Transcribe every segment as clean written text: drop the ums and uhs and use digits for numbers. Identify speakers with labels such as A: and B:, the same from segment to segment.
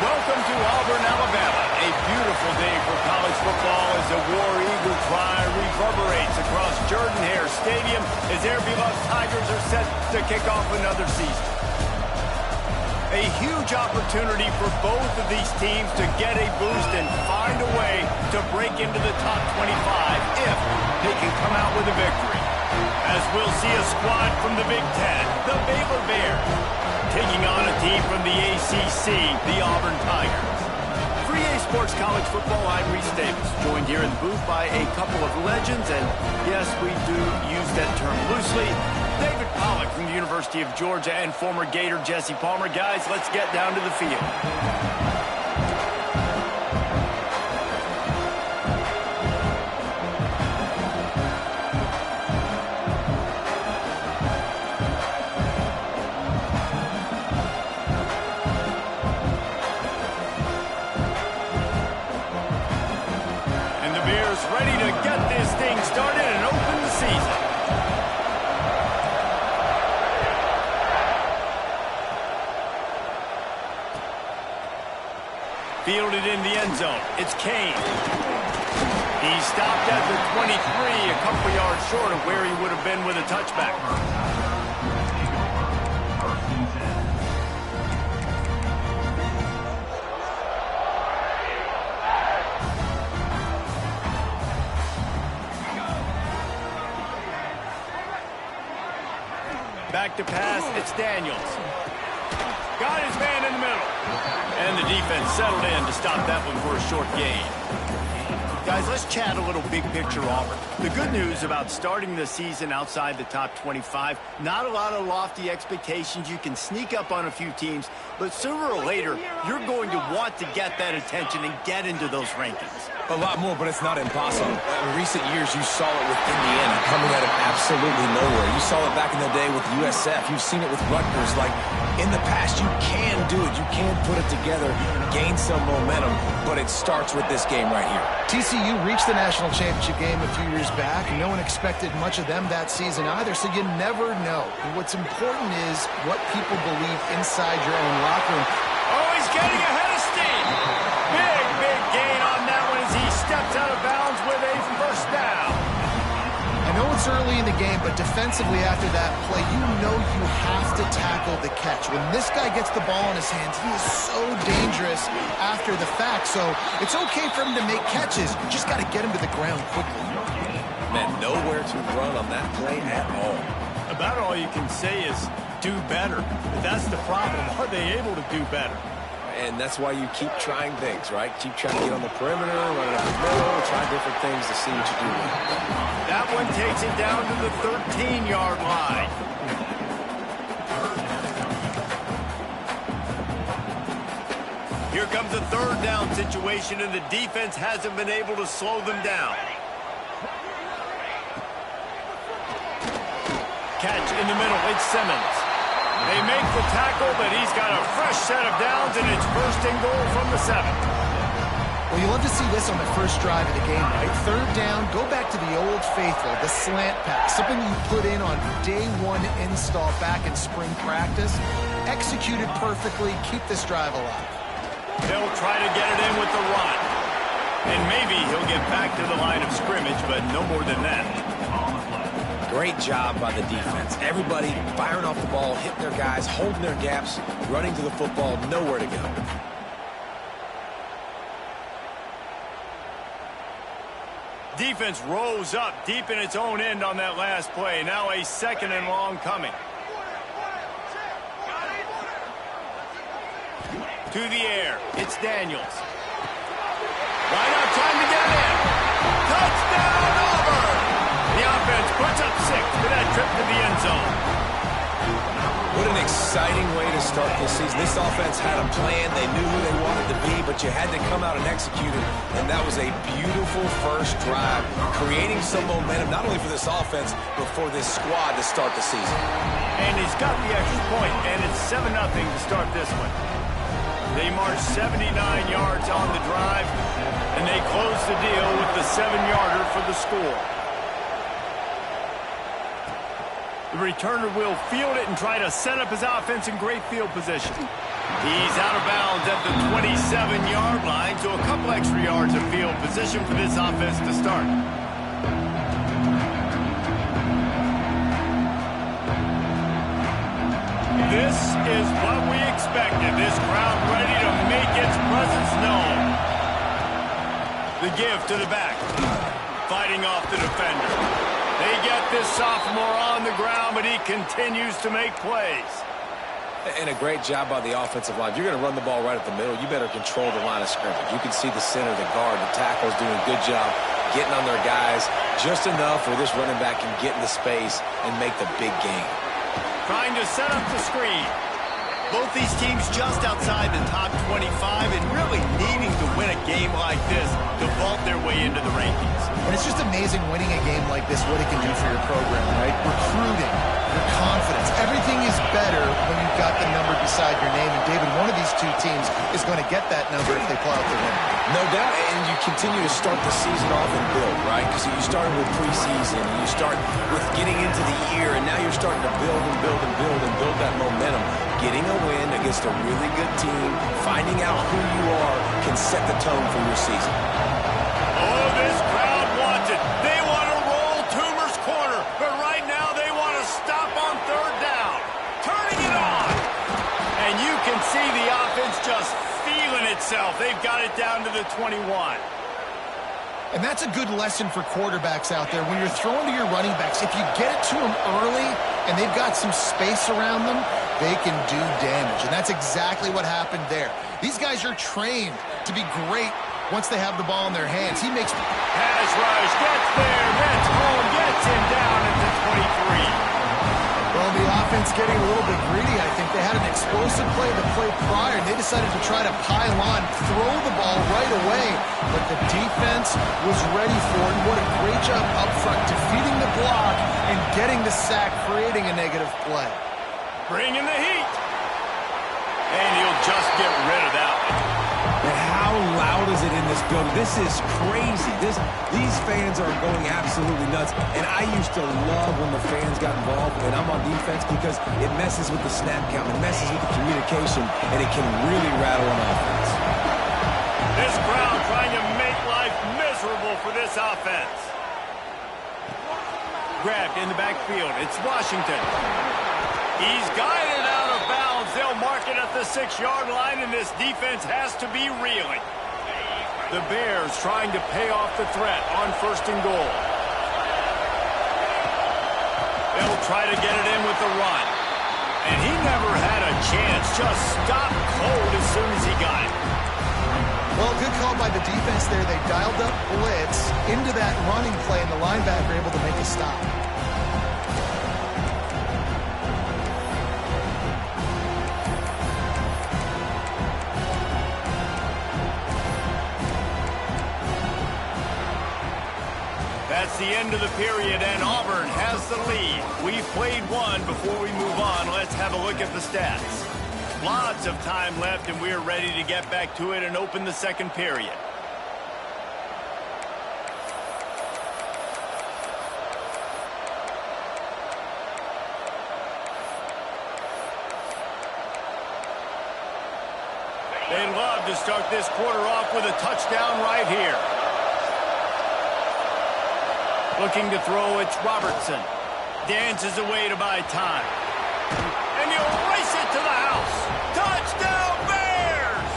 A: Welcome to Auburn, Alabama. A beautiful day for college football as the War Eagle cry reverberates across Jordan-Hare Stadium as their beloved Tigers are set to kick off another season. A huge opportunity for both of these teams to get a boost and find a way to break into the top 25 if they can come out with a victory. As we'll see a squad from the Big Ten, the Baylor Bears, taking on a team from the ACC, the Auburn Tigers. For EA Sports College Football, I'm Reese Davis, joined here in the booth by a couple of legends, and yes, we do use that term loosely. David Pollack from the University of Georgia and former Gator Jesse Palmer. Guys, let's get down to the field. Ready to get this thing started and open the season. Fielded in the end zone. It's Kane. He stopped at the 23, a couple yards short of where he would have been with a touchback. Back to pass, it's Daniels. Got his man in the middle. And the defense settled in to stop that one for a short gain. Guys, let's chat a little big picture Auburn. The good news about starting the season outside the top 25, not a lot of lofty expectations. You can sneak up on a few teams, but sooner or later, you're going to want to get that attention and get into those rankings.
B: A lot more, but it's not impossible. In recent years, you saw it with Indiana coming out of absolutely nowhere. You saw it back in the day with USF. You've seen it with Rutgers. Like, in the past, you can do it. You can put it together, gain some momentum, but it starts with this game right here.
C: TCU reached the national championship game a few years back. No one expected much of them that season either, so you never know. And what's important is what people believe inside your own locker room.
A: Oh, he's getting ahead of steam. Big gain on that one as he steps out of bounds with a first down.
C: I know it's early in the game, but defensively after that play, you know you have to tackle the catch. When this guy gets the ball in his hands, he is so dangerous after the fact. So it's okay for him to make catches. You just got to get him to the ground quickly.
B: Man, nowhere to run on that play at all.
A: About all you can say is do better. But that's the problem. Are they able to do better?
B: And that's why you keep trying things, right? Keep trying to get on the perimeter, run it up the middle, try different things to see what you do.
A: That one takes it down to the 13-yard line. Here comes a third down situation, and the defense hasn't been able to slow them down. Catch in the middle, it's Simmons. They make the tackle, but he's got a fresh set of downs, and it's first and goal from the 7.
C: Well, you love to see this on the first drive of the game, right? Third down, go back to the old faithful, the slant pass, something you put in on day one install back in spring practice. Executed perfectly, keep this drive alive.
A: They'll try to get it in with the run. And maybe he'll get back to the line of scrimmage, but no more than that.
B: Great job by the defense. Everybody firing off the ball, hitting their guys, holding their gaps, running to the football, nowhere to go.
A: Defense rose up deep in its own end on that last play. Now a second and long coming. To the air, it's Daniels. Line up, time to get in. Touchdown, Auburn! The offense puts up 6 for that trip to the end zone.
B: What an exciting way to start this season. This offense had a plan. They knew who they wanted to be, but you had to come out and execute it. And that was a beautiful first drive, creating some momentum, not only for this offense, but for this squad to start the season.
A: And he's got the extra point, and it's 7-0 to start this one. They march 79 yards on the drive, and they close the deal with the 7-yarder for the score. The returner will field it and try to set up his offense in great field position. He's out of bounds at the 27-yard line, so a couple extra yards of field position for this offense to start. This is what we expected. This crowd ready to make its presence known. The give to the back. Fighting off the defender. They get this sophomore on the ground, but he continues to make plays.
B: And a great job by the offensive line. If you're going to run the ball right at the middle, you better control the line of scrimmage. You can see the center, the guard, the tackles doing a good job getting on their guys just enough where this running back can get into space and make the big game.
A: Trying to set up the screen. Both these teams just outside the top 25 and really needing to win a game like this to vault their way into the rankings.
C: And it's just amazing winning a game like this, what it can do for your program, right? Recruiting, your confidence, everything is better when you've got the number beside your name. And David, one of these two teams is going to get that number if they pull out the win.
B: No doubt, and you continue to start the season off and build, right? Because you started with preseason, and you start with getting into the year, and now you're starting to build and build and build and build that momentum. Getting a win against a really good team, finding out who you are, can set the tone for your season.
A: Oh, this crowd wants it. They want to roll Toomer's corner, but right now they want to stop on third down. Turning it on. And you can see the offense just feeling itself. They've got it down to the 21.
C: And that's a good lesson for quarterbacks out there. When you're throwing to your running backs, if you get it to them early and they've got some space around them, they can do damage. And that's exactly what happened there. These guys are trained to be great once they have the ball in their hands. He makes...
A: Pass rush, gets there, gets home, gets him down at the 23.
C: Well, the offense getting a little bit greedy, I think. They had an explosive play the play prior, and they decided to try to pile on, throw the ball right away. But the defense was ready for it. What a great job up front, defeating the block and getting the sack, creating a negative play.
A: Bringing the heat. And he'll just get rid of that one.
D: And how loud is it in this building? This is crazy. These fans are going absolutely nuts. And I used to love when the fans got involved, and I'm on defense, because it messes with the snap count, it messes with the communication, and it can really rattle an offense.
A: This crowd trying to make life miserable for this offense. Grabbed in the backfield. It's Washington. He's guided out of bounds. They'll mark it at the 6-yard line, and this defense has to be reeling. The Bears trying to pay off the threat on 1st and goal. They'll try to get it in with the run. And he never had a chance. Just stopped cold as soon as he got it.
C: Well, good call by the defense there. They dialed up blitz into that running play, and the linebacker able to make a stop.
A: That's the end of the period, and Auburn has the lead. We've played one. Before we move on, let's have a look at the stats. Lots of time left, and we're ready to get back to it and open the second period. They love to start this quarter off with a touchdown right here. Looking to throw, it's Robertson. Dances away to buy time. And he'll race it to the house. Touchdown, Bears!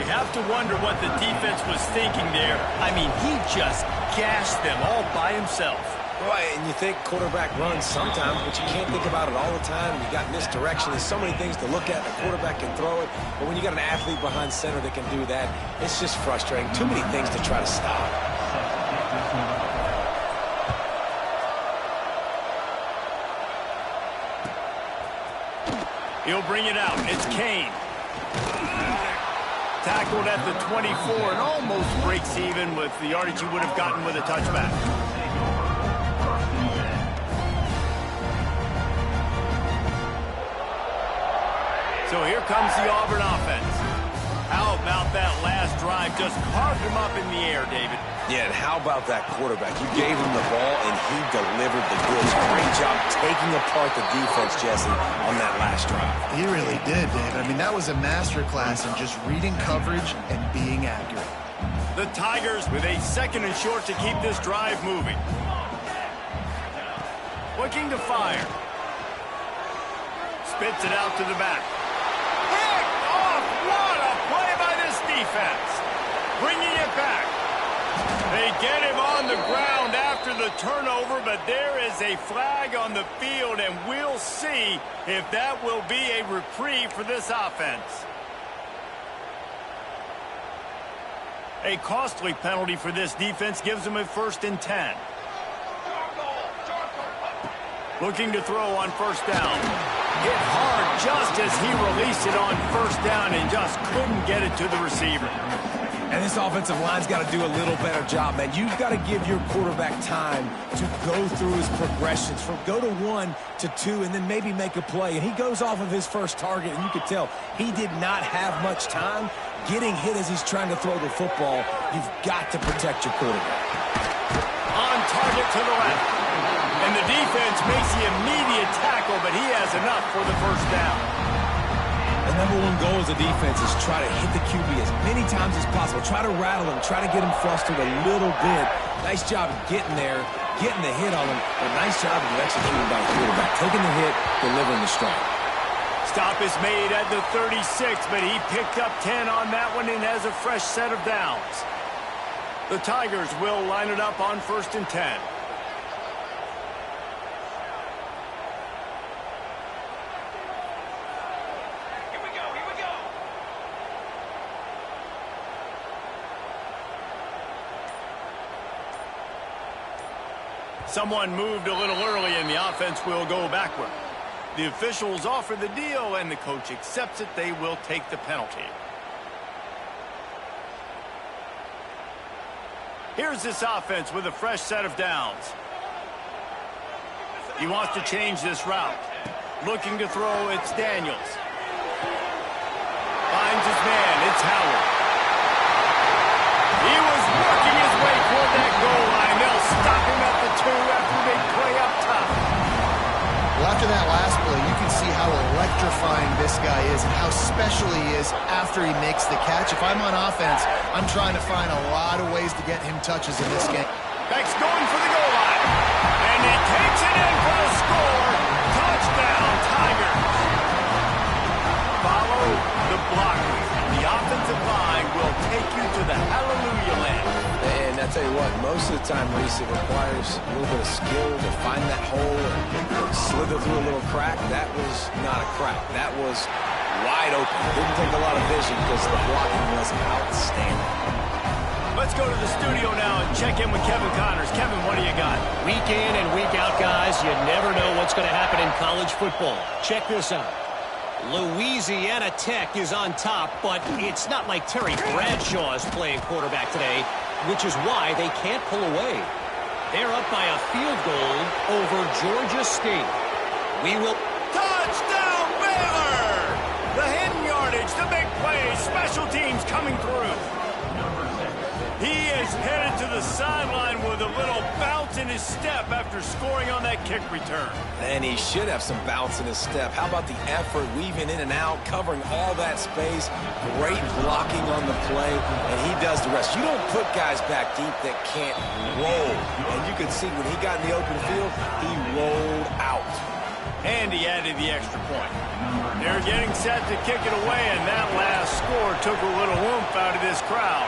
A: You have to wonder what the defense was thinking there. I mean, he just gashed them all by himself.
B: Right, and you think quarterback runs sometimes, but you can't think about it all the time. You got misdirection. There's so many things to look at. The quarterback can throw it, but when you got an athlete behind center that can do that, it's just frustrating. Too many things to try to stop.
A: He'll bring it out. It's Kane. Tackled at the 24 and almost breaks even with the yardage he would have gotten with a touchback. So here comes the Auburn offense. How about that last drive? Just carved him up in the air, David.
B: Yeah, and how about that quarterback? You gave him the ball, and he delivered the goods. Great job taking apart the defense, Jesse, on that last drive.
C: He really did, David. I mean, that was a masterclass in just reading coverage and being accurate.
A: The Tigers with a 2nd and short to keep this drive moving. Looking to fire. Spits it out to the back. Picked off! What a play by this defense! Bringing it back. They get him on the ground after the turnover, but there is a flag on the field, and we'll see if that will be a reprieve for this offense. A costly penalty for this defense gives them a 1st and 10. Looking to throw on 1st down. Hit hard just as he released it on 1st down and just couldn't get it to the receiver.
B: And this offensive line's got to do a little better job, man. You've got to give your quarterback time to go through his progressions, from go to 1 to 2, and then maybe make a play. And he goes off of his first target, and you could tell he did not have much time getting hit as he's trying to throw the football. You've got to protect your quarterback.
A: On target to the left. And the defense makes the immediate tackle, but he has enough for the 1st down.
B: The #1 goal as a defense is try to hit the QB as many times as possible. Try to rattle him. Try to get him flustered a little bit. Nice job of getting there, getting the hit on him. But nice job of executing by the quarterback. Taking the hit, delivering the strike.
A: Stop is made at the 36, but he picked up 10 on that one and has a fresh set of downs. The Tigers will line it up on 1st and 10. Someone moved a little early, and the offense will go backward. The officials offer the deal, and the coach accepts it. They will take the penalty. Here's this offense with a fresh set of downs. He wants to change this route. Looking to throw, it's Daniels. Finds his man, it's Howard. He was working his way toward that goal line. They'll stop him at the 2 after a big play up top.
C: Well, after that last play, you can see how electrifying this guy is and how special he is after he makes the catch. If I'm on offense, I'm trying to find a lot of ways to get him touches in this game.
A: Beck's going for the goal line. And he takes it in for a score. Touchdown, Tigers. Follow the blockers. The offensive line will take you to the hallelujah land.
B: And I tell you what, most of the time, Reese, it requires a little bit of skill to find that hole and slither through a little crack. That was not a crack. That was wide open. Didn't take a lot of vision because the blocking was outstanding.
A: Let's go to the studio now and check in with Kevin Connors. Kevin, what do you got?
E: Week in and week out, guys, you never know what's going to happen in college football. Check this out. Louisiana Tech is on top, but it's not like Terry Bradshaw is playing quarterback today, which is why they can't pull away. They're up by a field goal over Georgia State. We will...
A: Touchdown, Baylor! The hidden yardage, the big play, special teams coming through. He is headed to the sideline with a little bounce in his step after scoring on that kick return.
B: And he should have some bounce in his step. How about the effort, weaving in and out, covering all that space, great blocking on the play, and he does the rest. You don't put guys back deep that can't roll. And you can see when he got in the open field, he rolled out.
A: And he added the extra point. They're getting set to kick it away, and that last score took a little oomph out of this crowd.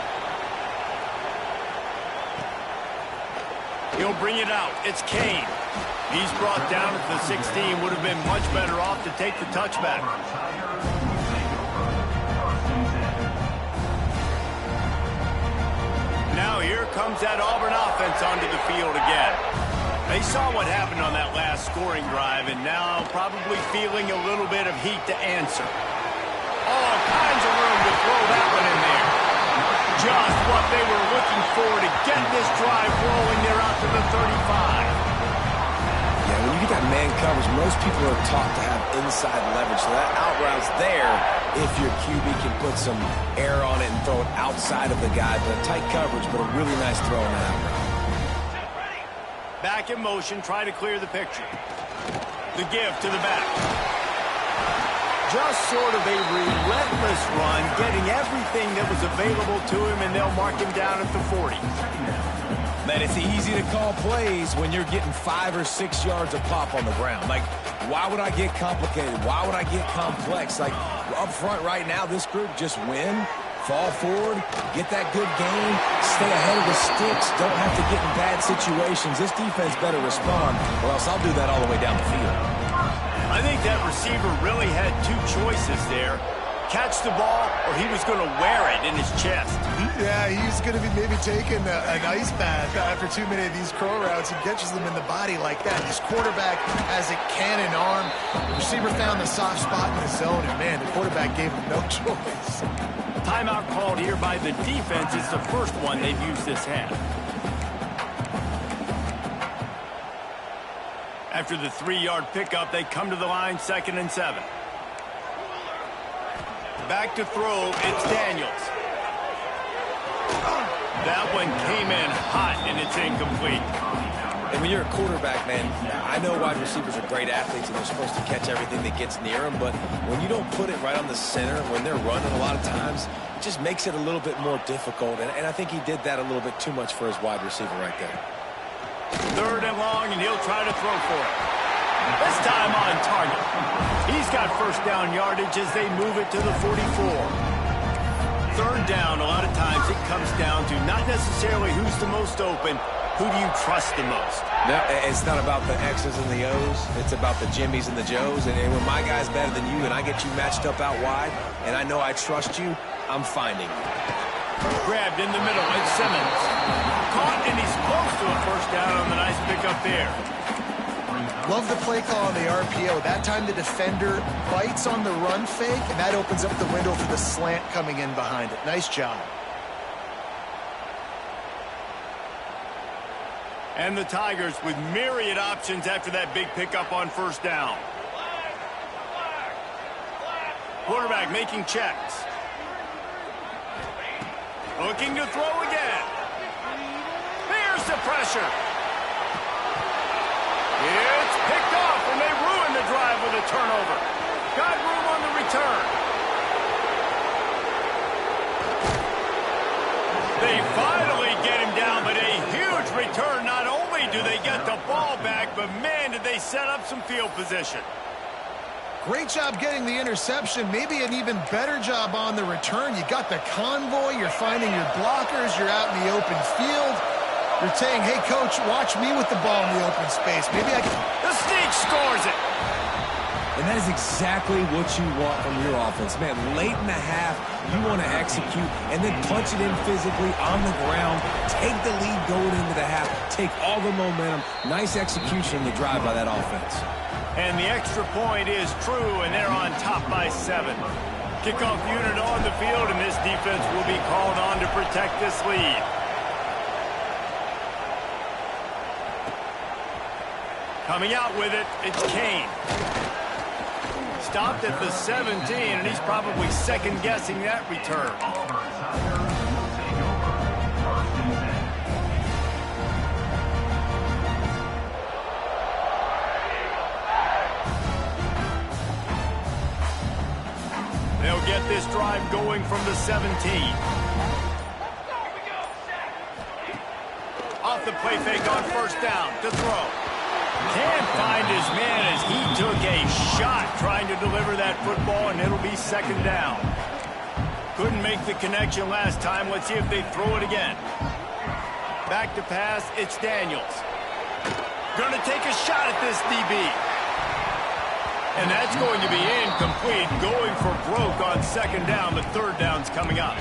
A: He'll bring it out. It's Kane. He's brought down at the 16. Would have been much better off to take the touchback. Now here comes that Auburn offense onto the field again. They saw what happened on that last scoring drive, and now probably feeling a little bit of heat to answer. All kinds of room to throw that one in there. Just what they were looking for to get this drive rolling. They're out to the 35.
B: Yeah, when you you get that man coverage, most people are taught to have inside leverage. So that out route's there if your QB can put some air on it and throw it outside of the guy. But tight coverage, but a really nice throw on that out route.
A: Back in motion, try to clear the picture. The give to the back. Just sort of a relentless run, getting everything that was available to him, and they'll mark him down at the 40.
B: Man, it's easy to call plays when you're getting 5 or 6 yards of pop on the ground. Like, why would I get complicated? Why would I get complex? Like, up front right now, this group just win, fall forward, get that good game, stay ahead of the sticks, don't have to get in bad situations. This defense better respond, or else I'll do that all the way down the field.
A: I think that receiver really had two choices there. Catch the ball, or he was going to wear it in his chest.
C: Yeah, he's going to be maybe taking an ice bath after too many of these crow routes. He catches them in the body like that. His quarterback has a cannon arm. The receiver found the soft spot in the zone, and man, the quarterback gave him no choice.
A: Timeout called here by the defense. It's the first one they've used this half. After the 3-yard pickup, they come to the line, 2nd and 7. Back to throw, it's Daniels. That one came in hot, and it's incomplete.
B: And when you're a quarterback, man, I know wide receivers are great athletes and they're supposed to catch everything that gets near them, but when you don't put it right on the center, when they're running a lot of times, it just makes it a little bit more difficult. And I think he did that a little bit too much for his wide receiver right there.
A: 3rd and long, and he'll try to throw for it. This time on target. He's got first down yardage as they move it to the 44. 3rd down, a lot of times it comes down to not necessarily who's the most open, who do you trust the most?
B: No, it's not about the X's and the O's. It's about the Jimmys and the Joes. And when my guy's better than you and I get you matched up out wide, and I know I trust you, I'm finding you.
A: Grabbed in the middle, it's Simmons. Caught, and he's close to a first down on the nice pickup there.
C: Love the play call on the RPO. That time the defender bites on the run fake, and that opens up the window for the slant coming in behind it. Nice job.
A: And the Tigers with myriad options after that big pickup on first down. Quarterback making checks. Looking to throw again. There's the pressure. It's picked off, and they ruin the drive with a turnover. Got room on the return. They finally get him down, but a huge return. Not only do they get the ball back, but man, did they set up some field position.
C: Great job getting the interception. Maybe an even better job on the return. You got the convoy. You're finding your blockers. You're out in the open field. You're saying, hey, coach, watch me with the ball in the open space. Maybe I can...
A: The sneak scores it.
D: And that is exactly what you want from your offense. Man, late in the half, you want to execute and then punch it in physically on the ground. Take the lead going into the half. Take all the momentum. Nice execution in the drive by that offense.
A: And the extra point is true, and they're on top by 7. Kickoff unit on the field, and this defense will be called on to protect this lead. Coming out with it, it's Kane. Stopped at the 17, and he's probably second-guessing that return. They'll get this drive going from the 17. Off the play fake on first down to throw. Can't find his man as he took a shot trying to deliver that football, and it'll be 2nd down. Couldn't make the connection last time. Let's see if they throw it again. Back to pass, it's Daniels. Gonna take a shot at this DB. And that's going to be incomplete, going for broke on 2nd down, but 3rd down's coming up.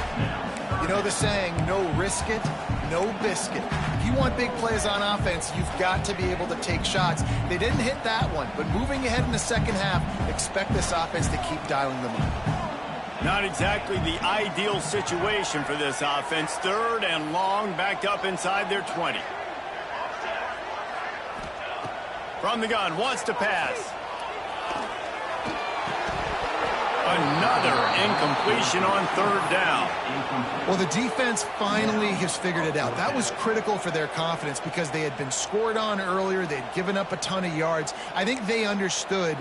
C: You know the saying, no risk it, no biscuit. If you want big plays on offense, you've got to be able to take shots. They didn't hit that one, but moving ahead in the second half, expect this offense to keep dialing them up.
A: Not exactly the ideal situation for this offense. 3rd and long, backed up inside their 20. From the gun, wants to pass. Another incompletion on third down.
C: Well, the defense finally has figured it out. That was critical for their confidence because they had been scored on earlier. They had given up a ton of yards. I think they understood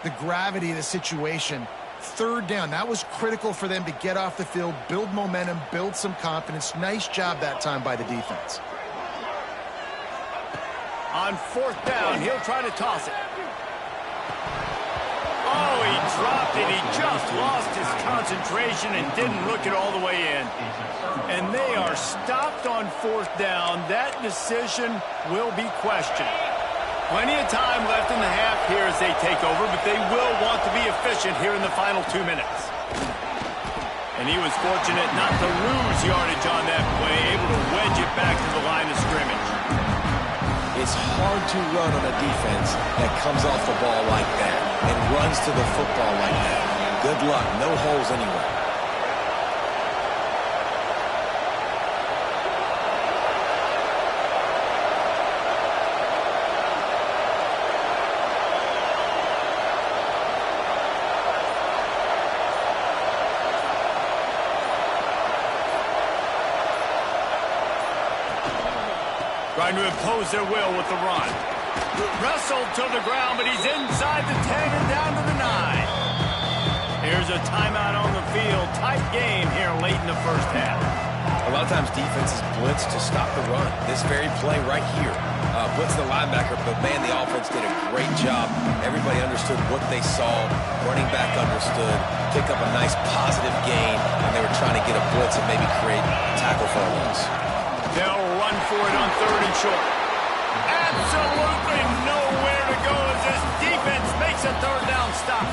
C: the gravity of the situation. Third down, that was critical for them to get off the field, build momentum, build some confidence. Nice job that time by the defense.
A: On fourth down, he'll try to toss it. Oh, he dropped it. He just lost his concentration and didn't look it all the way in. And they are stopped on fourth down. That decision will be questioned. Plenty of time left in the half here as they take over, but they will want to be efficient here in the final 2 minutes. And he was fortunate not to lose yardage on that play, able to wedge it back to the line of scrimmage.
B: It's hard to run on a defense that comes off the ball like that and runs to the football like that. Good luck. No holes anywhere.
A: Trying to impose their will with the run. Wrestled to the ground, but he's inside the 10 and down to the 9. Here's a timeout on the field. Tight game here late in the first half.
B: A lot of times defenses blitz to stop the run. This very play right here. Blitz the linebacker, but man, the offense did a great job. Everybody understood what they saw. Running back understood. Pick up a nice positive gain, and they were trying to get a blitz and maybe create tackle for a loss.
A: They'll run for it on third and short. Absolutely nowhere to go as this defense makes a third down stop.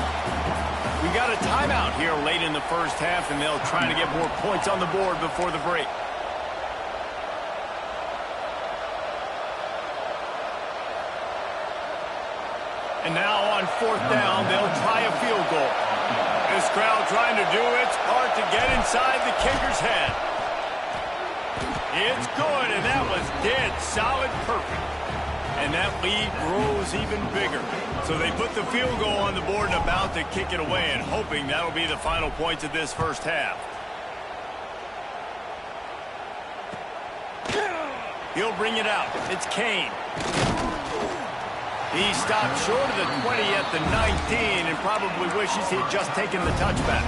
A: We got a timeout here late in the first half, and they'll try to get more points on the board before the break. And now on fourth down, they'll try a field goal. This crowd trying to do its part to get inside the kicker's head. It's good, and that was dead solid perfect. And that lead grows even bigger. So they put the field goal on the board and about to kick it away, and hoping that'll be the final points of this first half. He'll bring it out. It's Kane. He stopped short of the 20 at the 19 and probably wishes he'd just taken the touchback.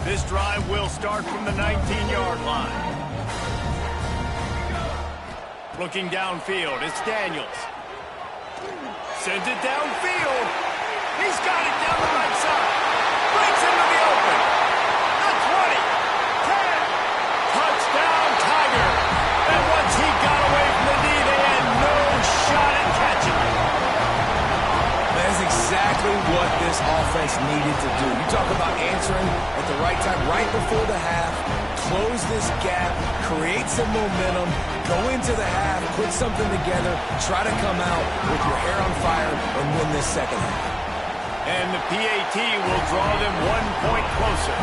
A: This drive will start from the 19-yard line. Looking downfield, it's Daniels. Sends it downfield. He's got it down the right side. Breaks into the open. The 20, 10. Touchdown, Tiger. And once he got away from the D, they had no shot at catching him.
B: That's exactly what this offense needed to do. You talk about answering at the right time, right before the half, close this gap, create some momentum, go into the half, put something together, try to come out with your hair on fire and win this second half.
A: And the PAT will draw them 1 point closer.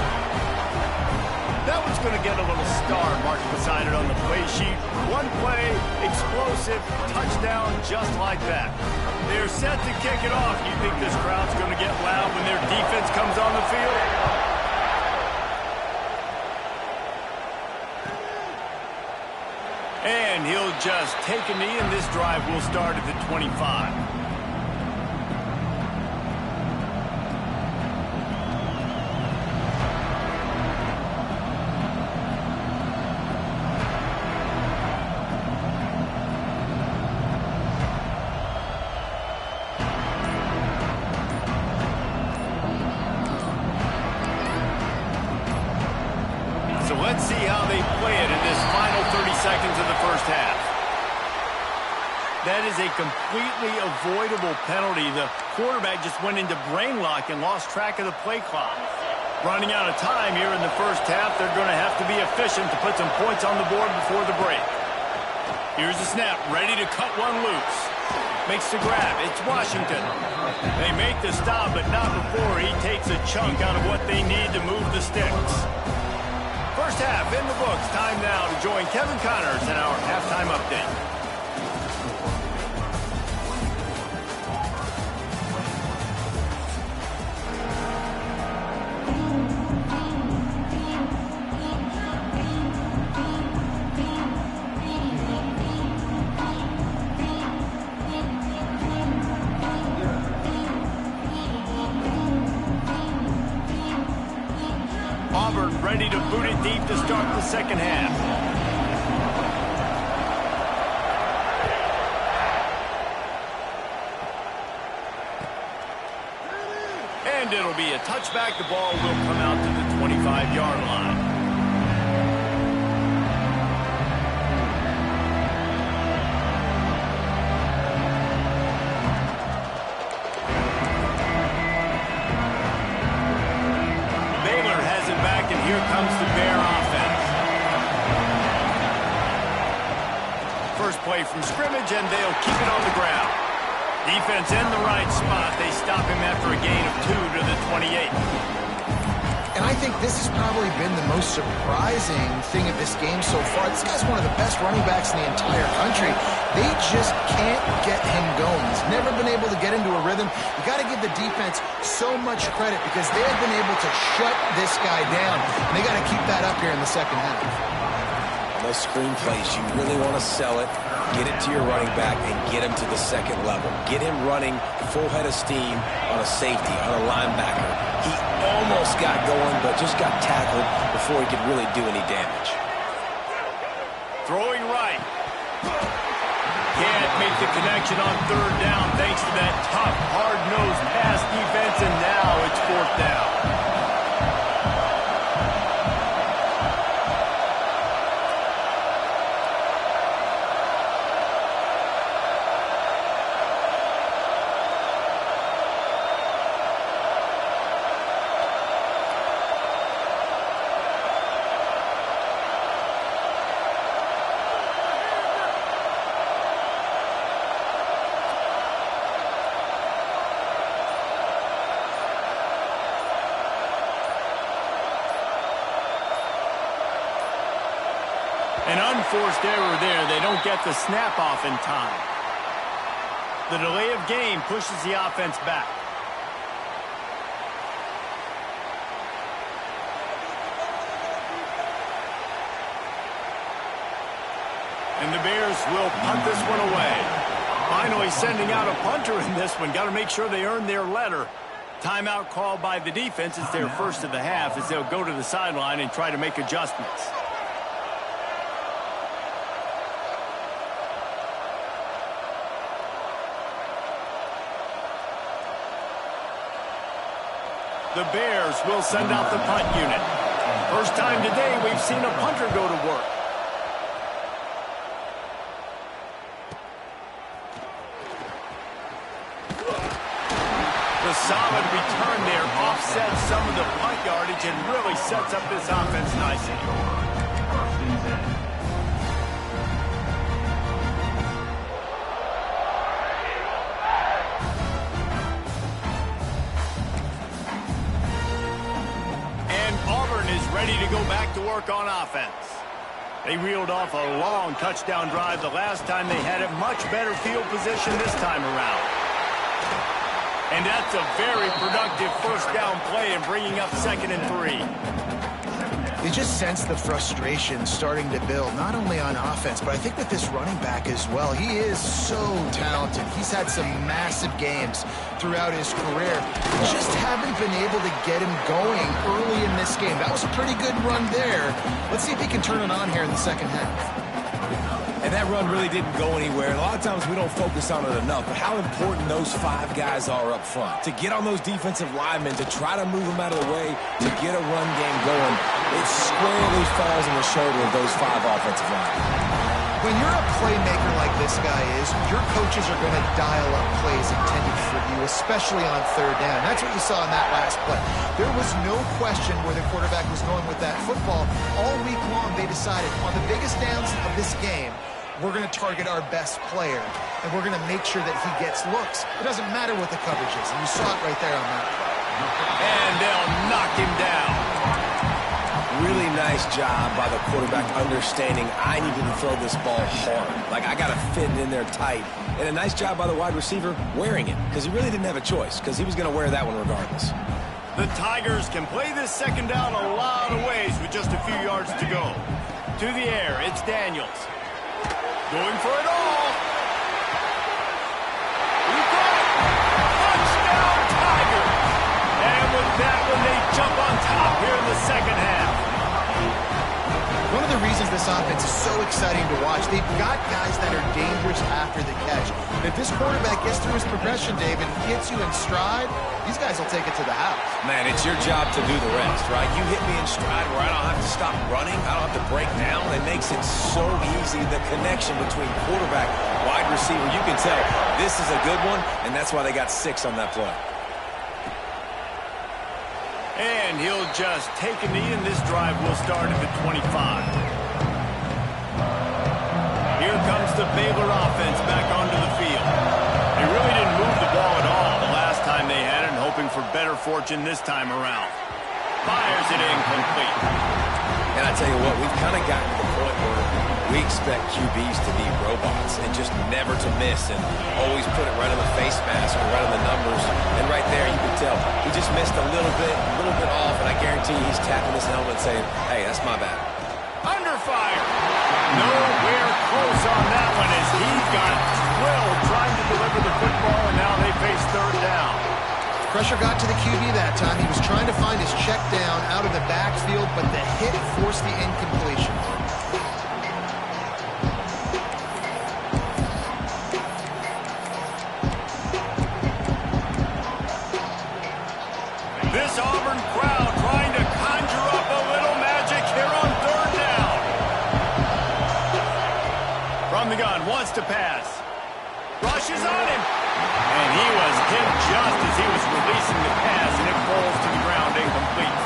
A: That one's going to get a little star marked beside it on the play sheet. One play, explosive, touchdown just like that. They're set to kick it off. You think this crowd's going to get loud when their defense comes on the field? And he'll just take a knee, and this drive will start at the 25. So let's see how they play it in this final 30 seconds of the first half. That is a completely avoidable penalty. The quarterback just went into brain lock and lost track of the play clock. Running out of time here in the first half, they're going to have to be efficient to put some points on the board before the break. Here's the snap, ready to cut one loose. Makes the grab. It's Washington. They make the stop, but not before he takes a chunk out of what they need to move the sticks. First half in the books. Time now to join Kevin Connors in our halftime update. Ready to boot it deep to start the second half. And it'll be a touchback. The ball will come out to the 25-yard line. Here comes the Bear offense. First play from scrimmage, and they'll keep it on the ground. Defense in the right spot. They stop him after a gain of 2 to the 28.
C: And I think this has probably been the most surprising thing of this game so far. This guy's one of the best running backs in the entire country. They just can't get him going. He's never been able to get into a rhythm. You got to give the defense so much credit because they have been able to shut this guy down. And they got to keep that up here in the second half.
B: Those screen plays, you really want to sell it, get it to your running back, and get him to the second level. Get him running full head of steam on a safety, on a linebacker. He almost got going, but just got tackled before he could really do any damage.
A: Throwing right. Can't make the connection on third down thanks to that tough, hard-nosed pass defense, and now it's fourth down. An unforced error there. They don't get the snap off in time. The delay of game pushes the offense back. And the Bears will punt this one away. Finally sending out a punter in this one. Got to make sure they earn their letter. Timeout called by the defense. It's their first of the half as they'll go to the sideline and try to make adjustments. The Bears will send out the punt unit. First time today we've seen a punter go to work. The solid return there offsets some of the punt yardage and really sets up this offense nicely. Ready to go back to work on offense. They reeled off a long touchdown drive the last time. They had a much better field position this time around. And that's a very productive first down play and bringing up 2nd and 3.
C: You just sense the frustration starting to build, not only on offense, but I think with this running back as well. He is so talented. He's had some massive games throughout his career. Just haven't been able to get him going early in this game. That was a pretty good run there. Let's see if he can turn it on here in the second half.
B: And that run really didn't go anywhere. And a lot of times we don't focus on it enough, but how important those 5 guys are up front. To get on those defensive linemen, to try to move them out of the way, to get a run game going, it squarely falls on the shoulder of those 5 offensive linemen.
C: When you're a playmaker like this guy is, your coaches are going to dial up plays intended for you, especially on third down. That's what you saw in that last play. There was no question where the quarterback was going with that football. All week long, they decided on the biggest downs of this game, we're going to target our best player, and we're going to make sure that he gets looks. It doesn't matter what the coverage is, and you saw it right there on that.
A: And they'll knock him down.
B: Really nice job by the quarterback understanding I needed to throw this ball hard. Like, I got to fit it in there tight. And a nice job by the wide receiver wearing it, because he really didn't have a choice, because he was going to wear that one regardless.
A: The Tigers can play this second down a lot of ways with just a few yards to go. To the air, it's Daniels. Going for it all. He got it. Touchdown, Tigers. And with that one, they jump on top here in the second half.
C: One of the reasons this offense is so exciting to watch, they've got guys that are dangerous after the catch. And if this quarterback gets through his progression, David, gets you in stride, these guys will take it to the house.
B: Man, it's your job to do the rest, right? You hit me in stride where I don't have to stop running. I don't have to break down. It makes it so easy, the connection between quarterback, wide receiver. You can tell this is a good one, and that's why they got 6 on that play.
A: And he'll just take a knee, and this drive will start at the 25. Here comes the Baylor offense back onto the field. They really didn't move the ball at all the last time they had it, hoping for better fortune this time around. Fires it incomplete.
B: And I tell you what, we've kind of gotten to the point where we expect QBs to be robots and just never to miss and always put it right on the face mask or right on the numbers. And right there, you can tell he just missed a little bit off, and I guarantee he's tapping his helmet saying, hey, that's my bad.
A: Under fire. Nowhere close on that one as he got drilled trying to deliver the football, and now they face third down.
C: Pressure got to the QB that time. He was trying to find his check down out of the backfield, but the hit forced the incompletion.
A: This Auburn crowd trying to conjure up a little magic here on third down. From the gun, wants to pass. Rushes on him. And he was hit just as he was releasing the pass, and it falls to the ground incomplete.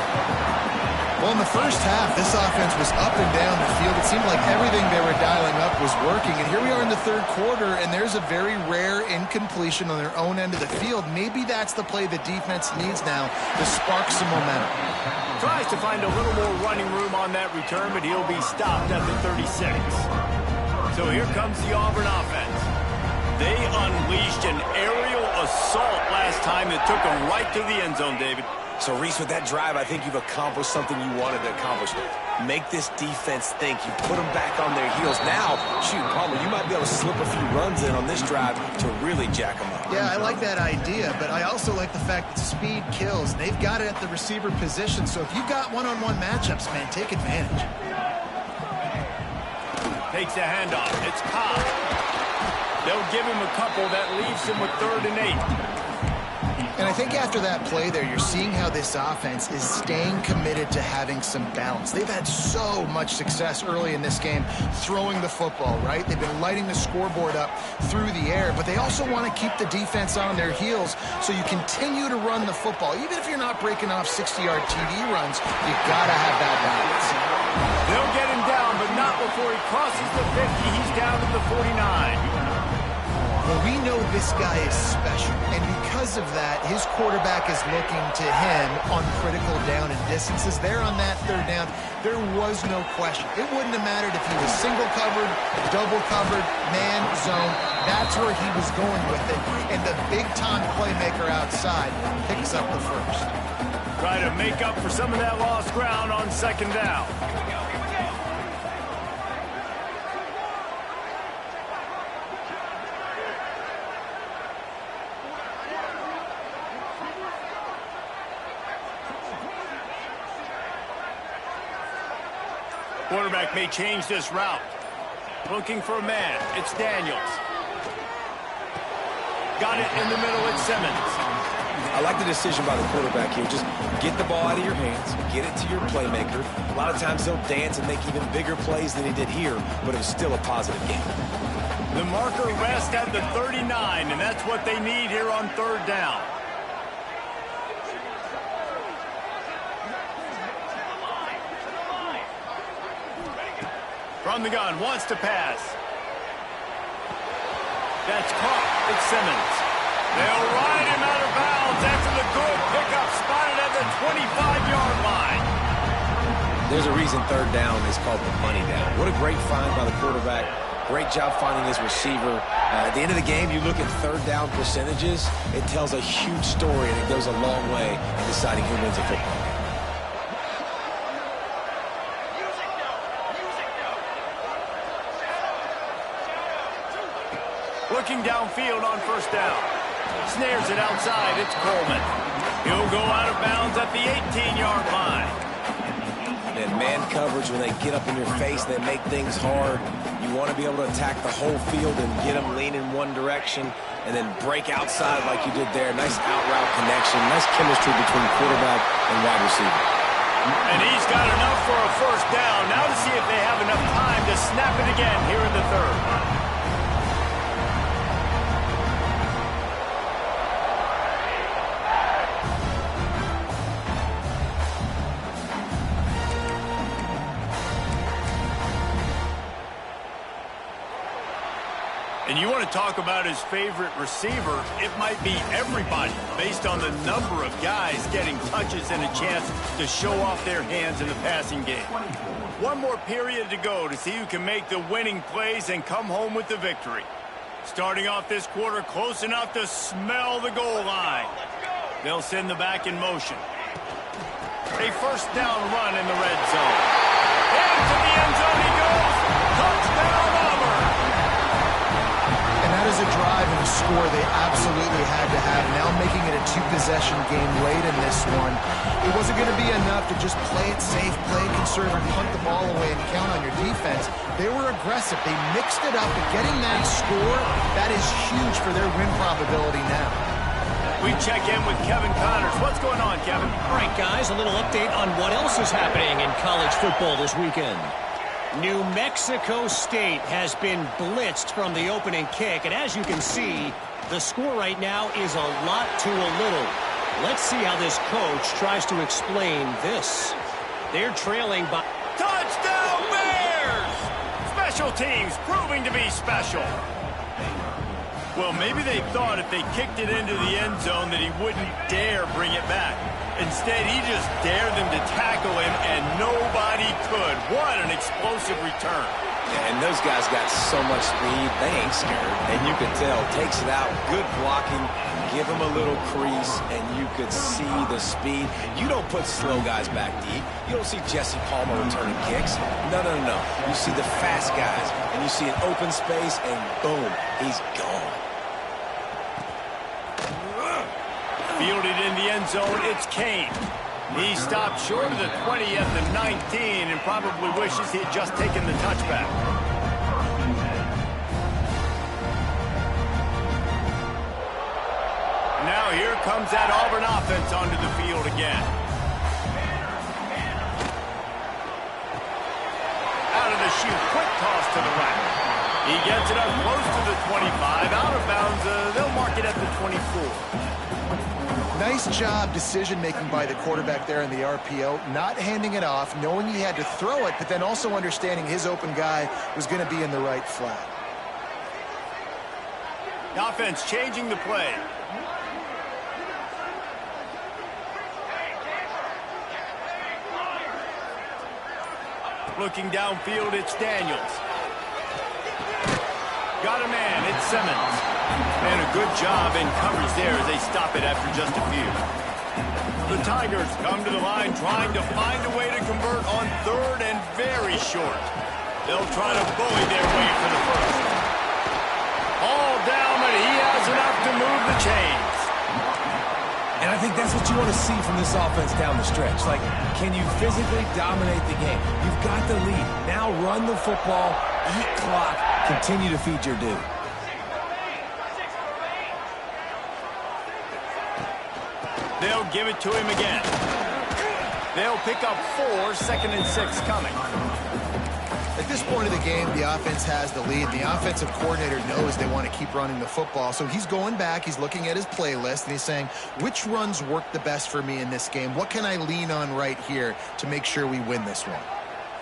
C: Well, in the first half, this offense was up and down the field. It seemed like everything they were dialing up was working. And here we are in the third quarter, and there's a very rare incompletion on their own end of the field. Maybe that's the play the defense needs now to spark some momentum.
A: Tries to find a little more running room on that return, but he'll be stopped at the 36. So here comes the Auburn offense. They unleashed an aerial assault last time that took them right to the end zone, David.
B: So, Reese, with that drive, I think you've accomplished something you wanted to accomplish. Make this defense think. You put them back on their heels. Now, shoot, Palmer, you might be able to slip a few runs in on this drive to really jack them up.
C: Yeah, I like that idea, but I also like the fact that speed kills. They've got it at the receiver position, so if you've got one-on-one matchups, man, take advantage.
A: Takes a handoff. It's Cobb. They'll give him a couple. That leaves him with 3rd and 8.
C: And I think after that play there, you're seeing how this offense is staying committed to having some balance. They've had so much success early in this game throwing the football, right? They've been lighting the scoreboard up through the air, but they also want to keep the defense on their heels so you continue to run the football. Even if you're not breaking off 60-yard TD runs, you got to have that balance.
A: They'll get him down, but not before he crosses the 50. He's down to the 49.
C: Well, we know this guy is special, and because of that, his quarterback is looking to him on critical down and distances. There on that 3rd down, there was no question. It wouldn't have mattered if he was single covered, double covered, man, zone. That's where he was going with it, and the big-time playmaker outside picks up the first.
A: Try to make up for some of that lost ground on 2nd down. Quarterback may change this route. Looking for a man. It's Daniels. Got it in the middle. It's Simmons.
B: I like the decision by the quarterback here. Just get the ball out of your hands, get it to your playmaker. A lot of times he'll dance and make even bigger plays than he did here, but it was still a positive game.
A: The marker rests at the 39, and that's what they need here on 3rd down. From the gun, wants to pass. That's caught. It's Simmons. They'll ride him out of bounds after the good pickup spotted at the 25-yard line.
B: There's a reason third down is called the money down. What a great find by the quarterback. Great job finding his receiver. At the end of the game, you look at third down percentages. It tells a huge story, and it goes a long way in deciding who wins a football game.
A: Looking downfield on first down. Snares it outside. It's Coleman. He'll go out of bounds at the 18-yard line.
B: And man coverage, when they get up in your face, they make things hard. You want to be able to attack the whole field and get them lean in one direction and then break outside like you did there. Nice out route connection. Nice chemistry between quarterback and wide receiver.
A: And he's got enough for a first down. Now to see if they have enough time to snap it again here in the third. And you want to talk about his favorite receiver, it might be everybody based on the number of guys getting touches and a chance to show off their hands in the passing game. One more period to go to see who can make the winning plays and come home with the victory. Starting off this quarter close enough to smell the goal line. They'll send the back in motion. A first down run in the red zone. Into the end zone he goes. Touchdown Auburn.
C: And that is a drive and a score they absolutely had to have. Now making it a two-possession game late in this one. It wasn't going to be enough to just play it safe, play it conservative, punt the ball away, and count on your defense. They were aggressive. They mixed it up, and getting that score, that is huge for their win probability now.
A: We check in with Kevin Connors. What's going on, Kevin?
E: All right, guys, a little update on what else is happening in college football this weekend. New Mexico State has been blitzed from the opening kick, and as you can see, the score right now is a lot to a little. Let's see how this coach tries to explain this. They're trailing by...
A: Touchdown Bears! Special teams proving to be special. Well, maybe they thought if they kicked it into the end zone that he wouldn't dare bring it back. Instead, he just dared them to tackle him, and nobody could. What an explosive return.
B: Yeah, and those guys got so much speed, they ain't scared. And you can tell, takes it out, good blocking, give him a little crease, and you could see the speed. You don't put slow guys back deep. You don't see Jesse Palmer returning kicks. No, no, no. You see the fast guys, and you see an open space, and boom, he's gone.
A: Fielded in the end zone, it's Kane. He stopped short of the 20 at the 19 and probably wishes he had just taken the touchback. Now here comes that Auburn offense onto the field again. Out of the chute, quick toss to the right. He gets it up close to the 25, out of bounds. They'll mark it at the 24.
C: Nice job decision-making by the quarterback there in the RPO, not handing it off, knowing he had to throw it, but then also understanding his open guy was going to be in the right flat.
A: The offense changing the play. Looking downfield, it's Daniels. Got a man, it's Simmons. And a good job in coverage there as they stop it after just a few. The Tigers come to the line trying to find a way to convert on third and very short. They'll try to bully their way for the first. All down, but he has enough to move the chains.
B: And I think that's what you want to see from this offense down the stretch. Like, can you physically dominate the game? You've got the lead. Now run the football, eat clock, continue to feed your dude.
A: They'll give it to him again. They'll pick up 4, 2nd and 6 coming.
C: At this point of the game, the offense has the lead. The offensive coordinator knows they want to keep running the football. So he's going back, he's looking at his playlist, and he's saying, which runs work the best for me in this game? What can I lean on right here to make sure we win this one?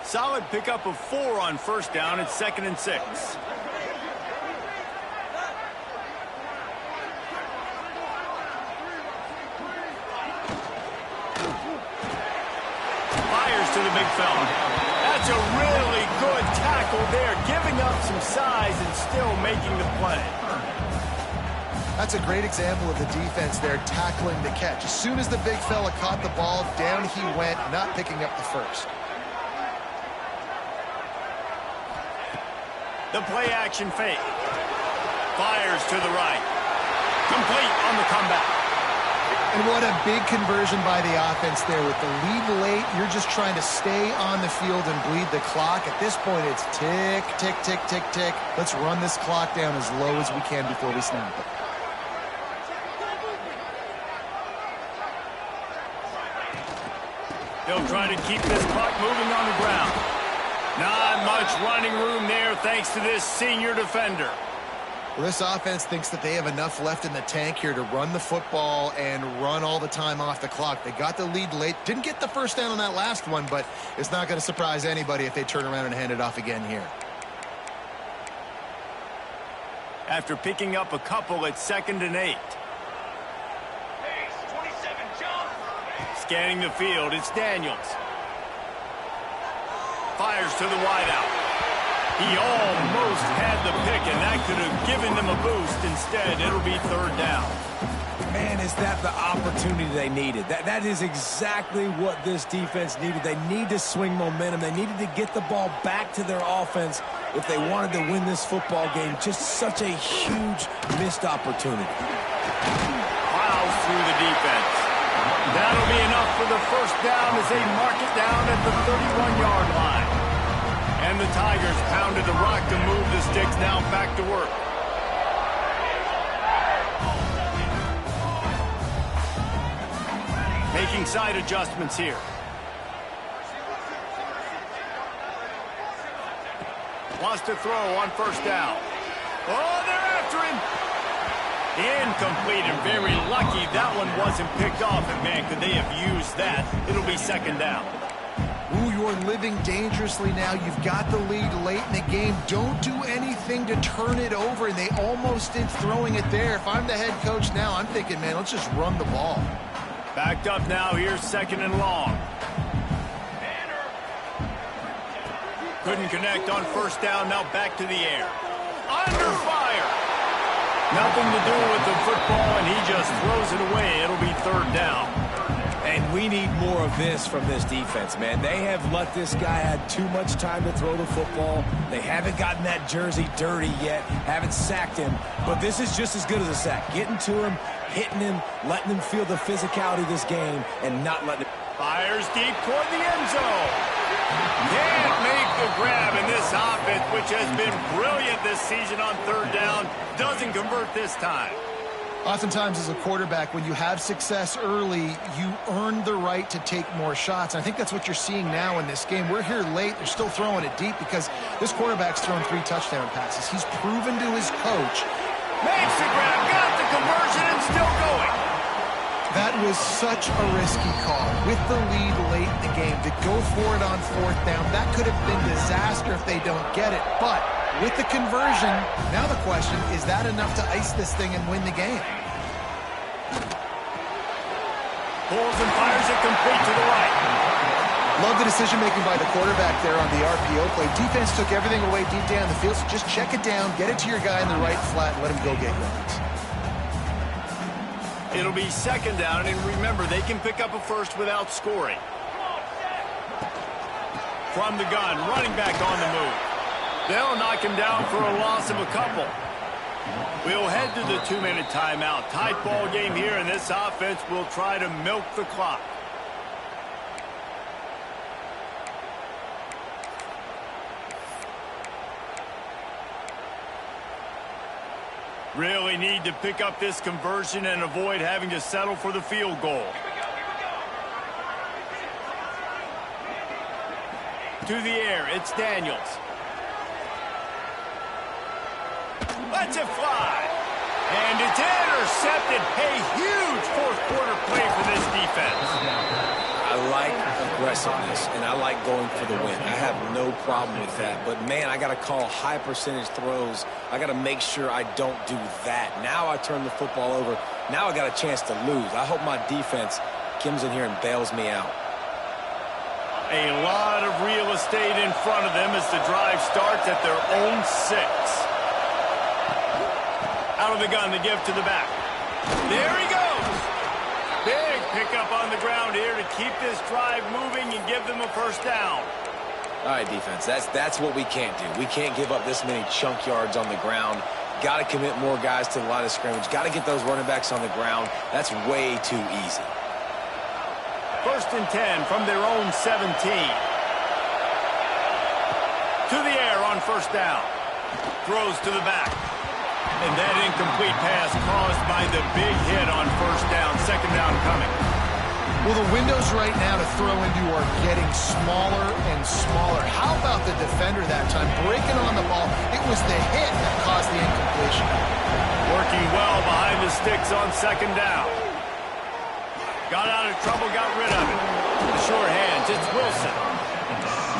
A: Solid pickup of 4 on first down. It's 2nd and 6. fella. That's a really good tackle there, giving up some size and still making the play.
C: That's a great example of the defense there tackling the catch. As soon as the big fella caught the ball, down he went, not picking up the first.
A: The play action fake. Fires to the right. Complete on the comeback.
C: And what a big conversion by the offense there. With the lead late, you're just trying to stay on the field and bleed the clock. At this point, it's tick, tick, tick, tick, tick. Let's run this clock down as low as we can before we snap it.
A: They'll try to keep this clock moving on the ground. Not much running room there thanks to this senior defender.
C: Well, this offense thinks that they have enough left in the tank here to run the football and run all the time off the clock. They got the lead late. Didn't get the first down on that last one, but it's not going to surprise anybody if they turn around and hand it off again here.
A: After picking up a couple at 2nd and 8. Scanning the field, it's Daniels. Fires to the wideout. He almost had the pick, and that could have given them a boost. Instead, it'll be 3rd down.
D: Man, is that the opportunity they needed? That is exactly what this defense needed. They need to swing momentum. They needed to get the ball back to their offense if they wanted to win this football game. Just such a huge missed opportunity.
A: Plows through the defense. That'll be enough for the 1st down as they mark it down at the 31-yard line. And the Tigers pounded the rock to move the sticks now back to work. Making side adjustments here. Wants to throw on 1st down. Oh, they're after him. Incomplete, and very lucky that one wasn't picked off. And, man, could they have used that? It'll be 2nd down.
C: Ooh, you're living dangerously now. You've got the lead late in the game. Don't do anything to turn it over, and they almost did throwing it there. If I'm the head coach now, I'm thinking, man, let's just run the ball.
A: Backed up now. Here's 2nd and long. Couldn't connect on 1st down. Now back to the air. Under fire. Nothing to do with the football, and he just throws it away. It'll be 3rd down.
D: And we need more of this from this defense, man. They have let this guy have too much time to throw the football. They haven't gotten that jersey dirty yet, haven't sacked him. But this is just as good as a sack. Getting to him, hitting him, letting him feel the physicality of this game, and not letting him.
A: Fires deep toward the end zone. Can't make the grab, in this offense, which has been brilliant this season on 3rd down, doesn't convert this time.
C: Oftentimes as a quarterback, when you have success early, you earn the right to take more shots. And I think that's what you're seeing now in this game. We're here late. They're still throwing it deep because this quarterback's thrown 3 touchdown passes. He's proven to his coach.
A: Makes the grab, got the conversion, and still going.
C: That was such a risky call. With the lead late in the game, to go for it on 4th down, that could have been disaster if they don't get it. But with the conversion, now the question, is that enough to ice this thing and win the game?
A: Pulls and fires it complete to the right.
C: Love the decision-making by the quarterback there on the RPO play. Defense took everything away deep down the field, so just check it down, get it to your guy in the right flat, and let him go get yards.
A: It'll be 2nd down, and remember, they can pick up a first without scoring. From the gun, running back on the move. They'll knock him down for a loss of a couple. We'll head to the 2-minute timeout. Tight ball game here, and this offense will try to milk the clock. Really need to pick up this conversion and avoid having to settle for the field goal. To the air, it's Daniels. Lets it fly. And it's intercepted. A huge 4th-quarter play for this defense.
D: I like aggressiveness, and I like going for the win. I have no problem with that. But, man, I got to call high-percentage throws. I got to make sure I don't do that. Now I turn the football over. Now I got a chance to lose. I hope my defense comes in here and bails me out.
A: A lot of real estate in front of them as the drive starts at their own 6. Out of the gun, the give to the back. There he goes. Big pickup on the ground here to keep this drive moving and give them a first down.
B: All right, defense, that's what we can't do. We can't give up this many chunk yards on the ground. Got to commit more guys to the line of scrimmage. Got to get those running backs on the ground. That's way too easy.
A: 1st and 10 from their own 17. To the air on first down. Throws to the back. And that incomplete pass caused by the big hit on first down. 2nd down coming.
C: Well, the windows right now to throw into are getting smaller and smaller. How about the defender that time breaking on the ball? It was the hit that caused the incompletion.
A: Working well behind the sticks on 2nd down. Got out of trouble, got rid of it. The short hands, it's Wilson.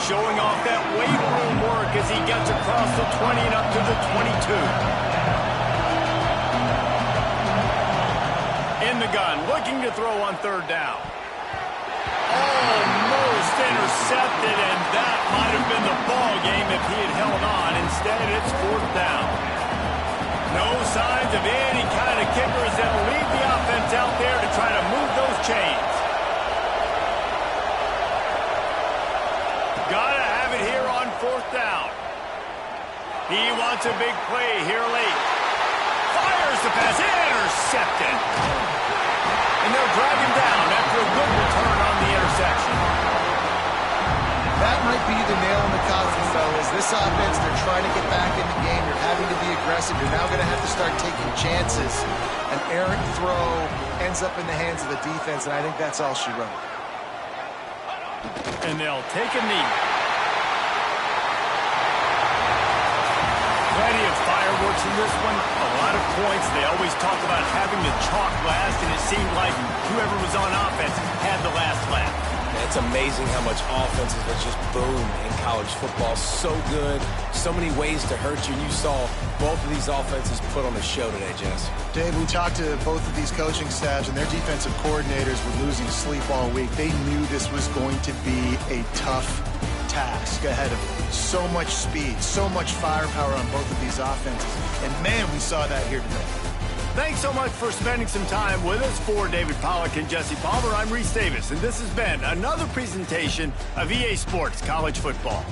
A: Showing off that weight room work as he gets across the 20 and up to the 22. In the gun, looking to throw on 3rd down. Almost intercepted, and that might have been the ball game if he had held on. Instead, it's 4th down. No signs of any kind of kickers that will lead the offense out there to try to move those chains. Gotta have it here on 4th down. He wants a big play here late. Fires the pass, intercepted. And they'll drag him down after a good return on the interception.
C: That might be the nail in the coffin, fellas. This offense, they're trying to get back in the game. You're having to be aggressive. You're now going to have to start taking chances. An errant throw ends up in the hands of the defense, and I think that's all she wrote.
A: And they'll take a knee. Plenty of fireworks in this one. A lot of points. They always talk about having the chalk last, and it seemed like whoever was on offense had the last laugh.
B: It's amazing how much offenses will just boom in college football. So good, so many ways to hurt you. You saw both of these offenses put on a show today, Jess.
C: Dave, we talked to both of these coaching staffs, and their defensive coordinators were losing sleep all week. They knew this was going to be a tough task ahead of them. So much speed, so much firepower on both of these offenses. And, man, we saw that here today.
A: Thanks so much for spending some time with us. For David Pollack and Jesse Palmer, I'm Reese Davis, and this has been another presentation of EA Sports College Football.